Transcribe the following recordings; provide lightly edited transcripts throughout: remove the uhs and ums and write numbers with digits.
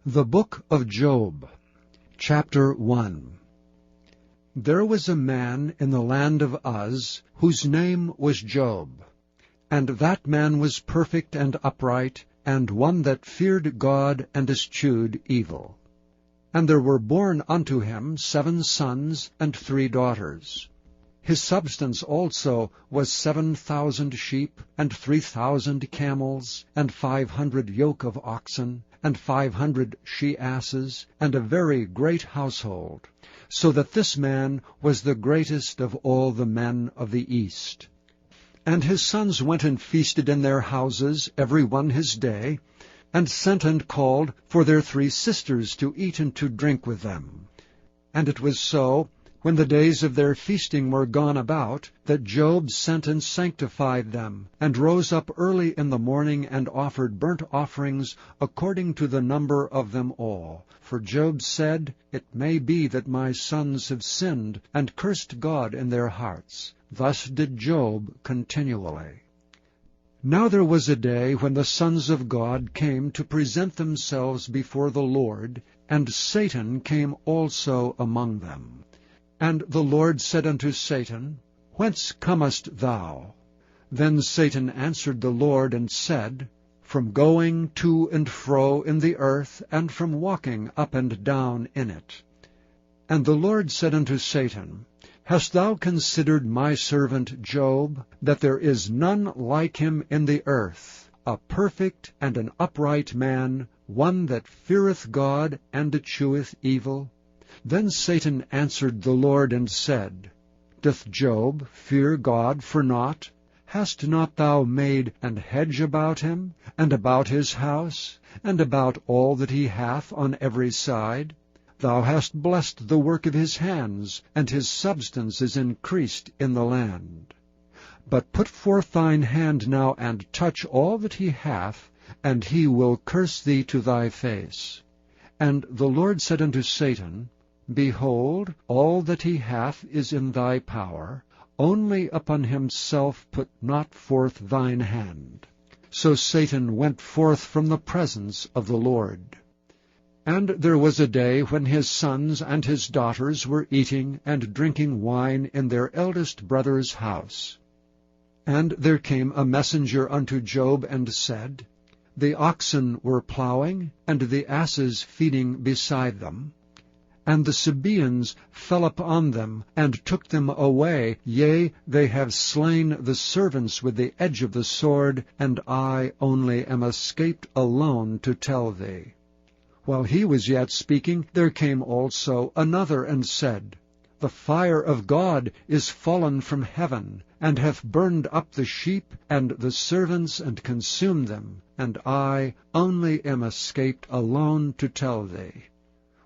The Book of Job, Chapter 1. There was a man in the land of Uz, whose name was Job. And that man was perfect and upright, and one that feared God and eschewed evil. And there were born unto him 7 sons and 3 daughters. His substance also was 7,000 sheep, and 3,000 camels, and 500 yoke of oxen, and 500 she-asses, and a very great household, so that this man was the greatest of all the men of the east. And his sons went and feasted in their houses, every one his day, and sent and called for their 3 sisters to eat and to drink with them. And it was so, when the days of their feasting were gone about, that Job sent and sanctified them, and rose up early in the morning, and offered burnt offerings according to the number of them all. For Job said, It may be that my sons have sinned, and cursed God in their hearts. Thus did Job continually. Now there was a day when the sons of God came to present themselves before the Lord, and Satan came also among them. And the Lord said unto Satan, Whence comest thou? Then Satan answered the Lord, and said, From going to and fro in the earth, and from walking up and down in it. And the Lord said unto Satan, Hast thou considered my servant Job, that there is none like him in the earth, a perfect and an upright man, one that feareth God and escheweth evil? Then Satan answered the Lord, and said, Doth Job fear God for naught? Hast not thou made an hedge about him, and about his house, and about all that he hath on every side? Thou hast blessed the work of his hands, and his substance is increased in the land. But put forth thine hand now, and touch all that he hath, and he will curse thee to thy face. And the Lord said unto Satan, Behold, all that he hath is in thy power, only upon himself put not forth thine hand. So Satan went forth from the presence of the Lord. And there was a day when his sons and his daughters were eating and drinking wine in their eldest brother's house. And there came a messenger unto Job, and said, The oxen were plowing, and the asses feeding beside them. And the Sabaeans fell upon them, and took them away. Yea, they have slain the servants with the edge of the sword, and I only am escaped alone to tell thee. While he was yet speaking, there came also another, and said, The fire of God is fallen from heaven, and hath burned up the sheep and the servants, and consumed them, and I only am escaped alone to tell thee.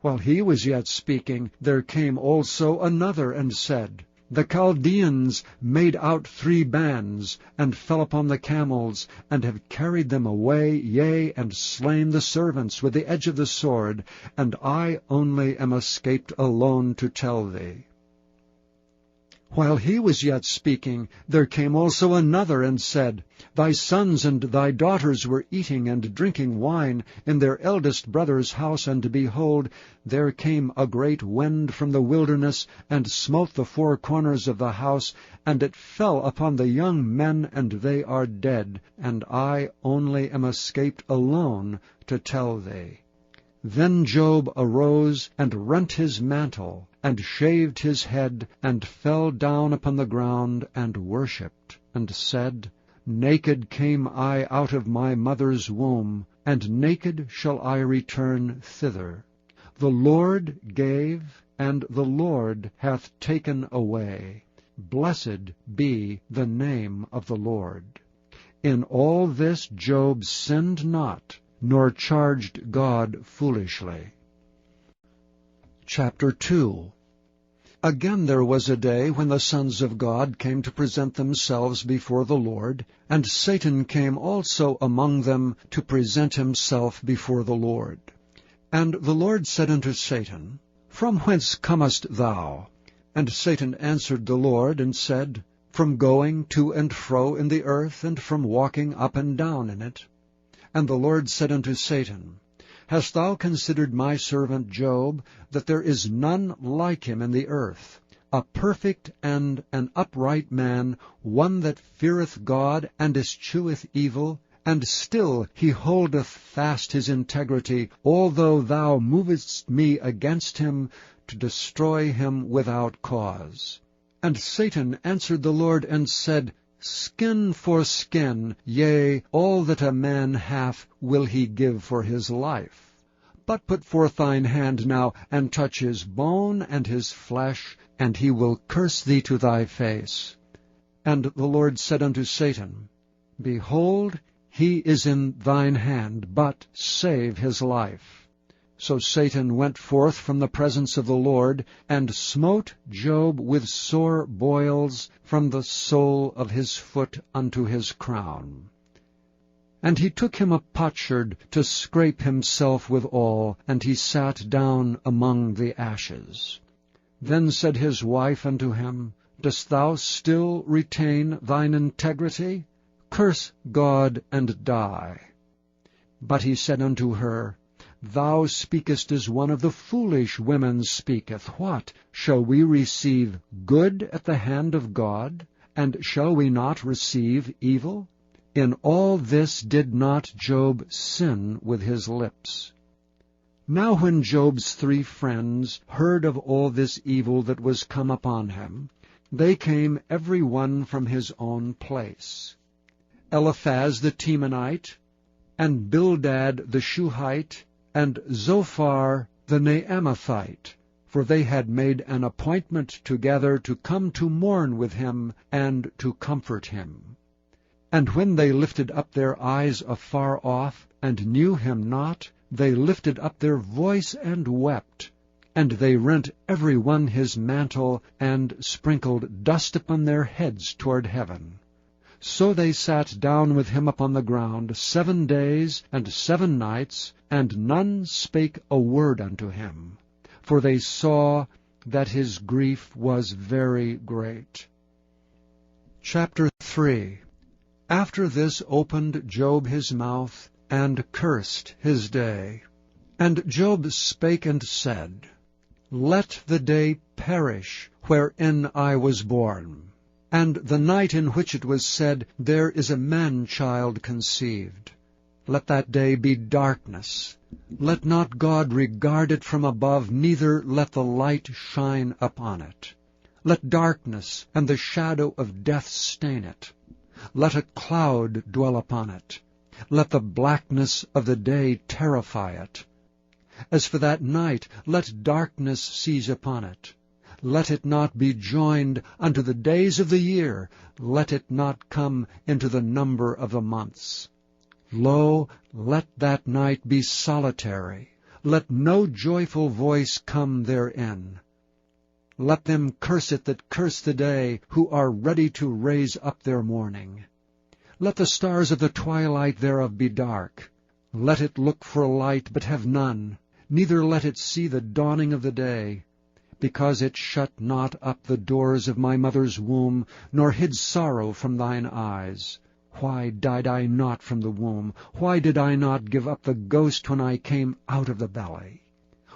While he was yet speaking, there came also another, and said, The Chaldeans made out 3 bands, and fell upon the camels, and have carried them away, yea, and slain the servants with the edge of the sword, and I only am escaped alone to tell thee. While he was yet speaking, there came also another, and said, Thy sons and thy daughters were eating and drinking wine in their eldest brother's house, and behold, there came a great wind from the wilderness, and smote the 4 corners of the house, and it fell upon the young men, and they are dead, and I only am escaped alone to tell thee. Then Job arose, and rent his mantle, and shaved his head, and fell down upon the ground, and worshipped, and said, Naked came I out of my mother's womb, and naked shall I return thither. The Lord gave, and the Lord hath taken away. Blessed be the name of the Lord. In all this Job sinned not, nor charged God foolishly. Chapter 2. Again there was a day when the sons of God came to present themselves before the Lord, and Satan came also among them to present himself before the Lord. And the Lord said unto Satan, From whence comest thou? And Satan answered the Lord, and said, From going to and fro in the earth, and from walking up and down in it. And the Lord said unto Satan, Hast thou considered my servant Job, that there is none like him in the earth, a perfect and an upright man, one that feareth God, and escheweth evil? And still he holdeth fast his integrity, although thou movest me against him, to destroy him without cause. And Satan answered the Lord, and said, Skin for skin, yea, all that a man hath will he give for his life. But put forth thine hand now, and touch his bone and his flesh, and he will curse thee to thy face. And the Lord said unto Satan, Behold, he is in thine hand, but save his life. So Satan went forth from the presence of the Lord, and smote Job with sore boils from the sole of his foot unto his crown. And he took him a potsherd to scrape himself withal, and he sat down among the ashes. Then said his wife unto him, Dost thou still retain thine integrity? Curse God and die. But he said unto her, Thou speakest as one of the foolish women speaketh. What? Shall we receive good at the hand of God? And shall we not receive evil? In all this did not Job sin with his lips. Now when Job's 3 friends heard of all this evil that was come upon him, they came every one from his own place. Eliphaz the Temanite, and Bildad the Shuhite, and Zophar the Naamathite, for they had made an appointment together to come to mourn with him and to comfort him. And when they lifted up their eyes afar off, and knew him not, they lifted up their voice and wept. And they rent every one his mantle, and sprinkled dust upon their heads toward heaven. So they sat down with him upon the ground 7 days and 7 nights, and none spake a word unto him, for they saw that his grief was very great. Chapter 3. After this opened Job his mouth, and cursed his day. And Job spake and said, Let the day perish wherein I was born, and the night in which it was said, There is a man-child conceived. Let that day be darkness. Let not God regard it from above, neither let the light shine upon it. Let darkness and the shadow of death stain it. Let a cloud dwell upon it. Let the blackness of the day terrify it. As for that night, let darkness seize upon it. Let it not be joined unto the days of the year. Let it not come into the number of the months. Lo, let that night be solitary. Let no joyful voice come therein. Let them curse it that curse the day, who are ready to raise up their mourning. Let the stars of the twilight thereof be dark. Let it look for light, but have none, neither let it see the dawning of the day. Because it shut not up the doors of my mother's womb, nor hid sorrow from thine eyes. Why died I not from the womb? Why did I not give up the ghost when I came out of the belly?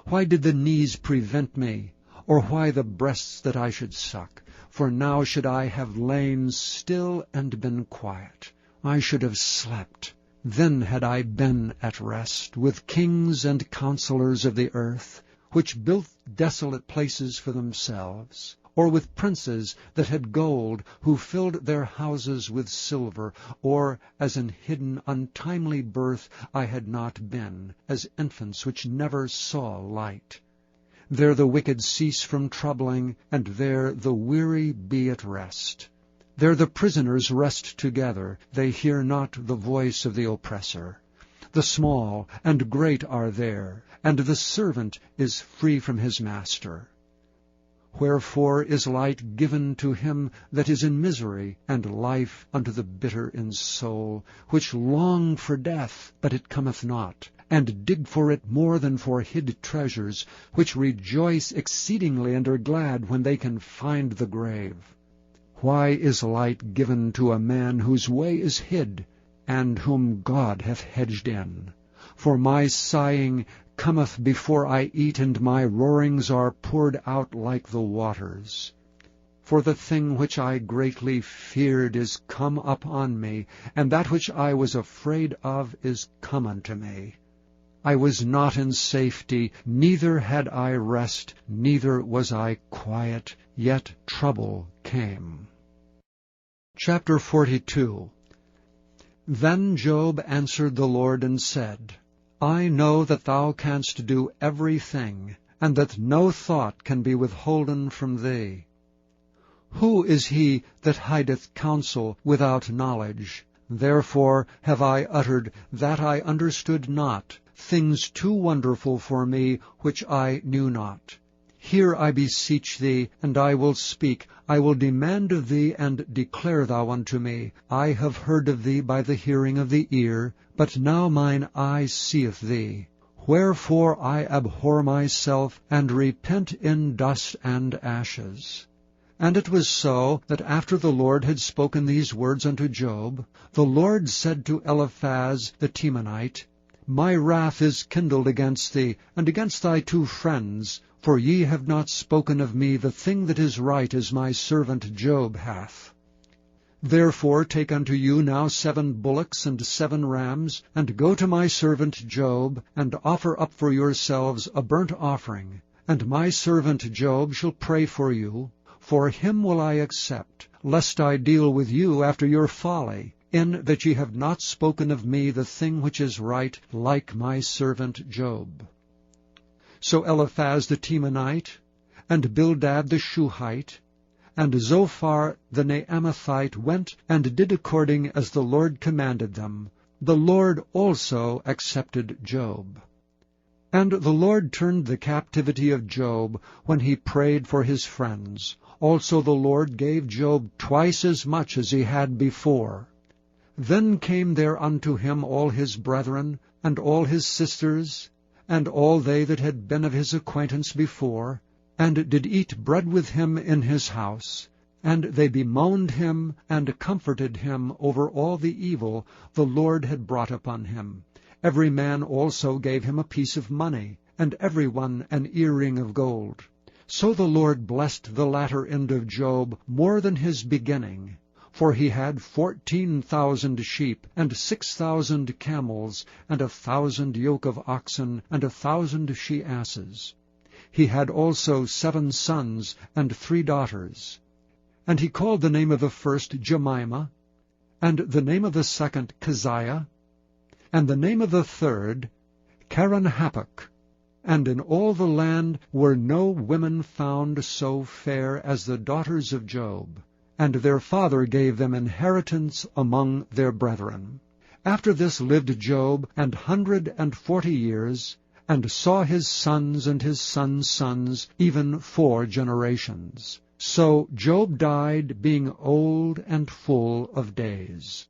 Why did the knees prevent me? Or why the breasts that I should suck? For now should I have lain still and been quiet. I should have slept. Then had I been at rest with kings and counselors of the earth, which built desolate places for themselves, or with princes that had gold, who filled their houses with silver, or as an hidden untimely birth I had not been, as infants which never saw light. There the wicked cease from troubling, and there the weary be at rest. There the prisoners rest together, they hear not the voice of the oppressor. The small and great are there, and the servant is free from his master. Wherefore is light given to him that is in misery, and life unto the bitter in soul, which long for death, but it cometh not, and dig for it more than for hid treasures, which rejoice exceedingly and are glad when they can find the grave. Why is light given to a man whose way is hid, and whom God hath hedged in? For my sighing cometh before I eat, and my roarings are poured out like the waters. For the thing which I greatly feared is come up on me, and that which I was afraid of is come unto me. I was not in safety, neither had I rest, neither was I quiet, yet trouble came. Chapter 42. Then Job answered the Lord and said, I know that thou canst do everything, and that no thought can be withholden from thee. Who is he that hideth counsel without knowledge? Therefore have I uttered that I understood not, things too wonderful for me, which I knew not. Hear, I beseech thee, and I will speak. I will demand of thee, and declare thou unto me. I have heard of thee by the hearing of the ear, but now mine eye seeth thee. Wherefore I abhor myself, and repent in dust and ashes. And it was so, that after the Lord had spoken these words unto Job, the Lord said to Eliphaz the Temanite, My wrath is kindled against thee, and against thy 2 friends, for ye have not spoken of me the thing that is right, as my servant Job hath. Therefore take unto you now 7 bullocks and 7 rams, and go to my servant Job, and offer up for yourselves a burnt offering. And my servant Job shall pray for you, for him will I accept, lest I deal with you after your folly, in that ye have not spoken of me the thing which is right, like my servant Job. So Eliphaz the Temanite, and Bildad the Shuhite, and Zophar the Naamathite went and did according as the Lord commanded them. The Lord also accepted Job. And the Lord turned the captivity of Job when he prayed for his friends. Also the Lord gave Job twice as much as he had before. Then came there unto him all his brethren, and all his sisters, and all they that had been of his acquaintance before, and did eat bread with him in his house. And they bemoaned him, and comforted him over all the evil the Lord had brought upon him. Every man also gave him a piece of money, and every one an earring of gold. So the Lord blessed the latter end of Job more than his beginning. For he had 14,000 sheep, and 6,000 camels, and 1,000 yoke of oxen, and 1,000 she-asses. He had also 7 sons, and 3 daughters. And he called the name of the first Jemimah, and the name of the second Keziah, and the name of the third Kerenhappuch. And in all the land were no women found so fair as the daughters of Job. And their father gave them inheritance among their brethren. After this lived Job 140 years, and saw his sons and his sons' sons, even 4 generations. So Job died, being old and full of days.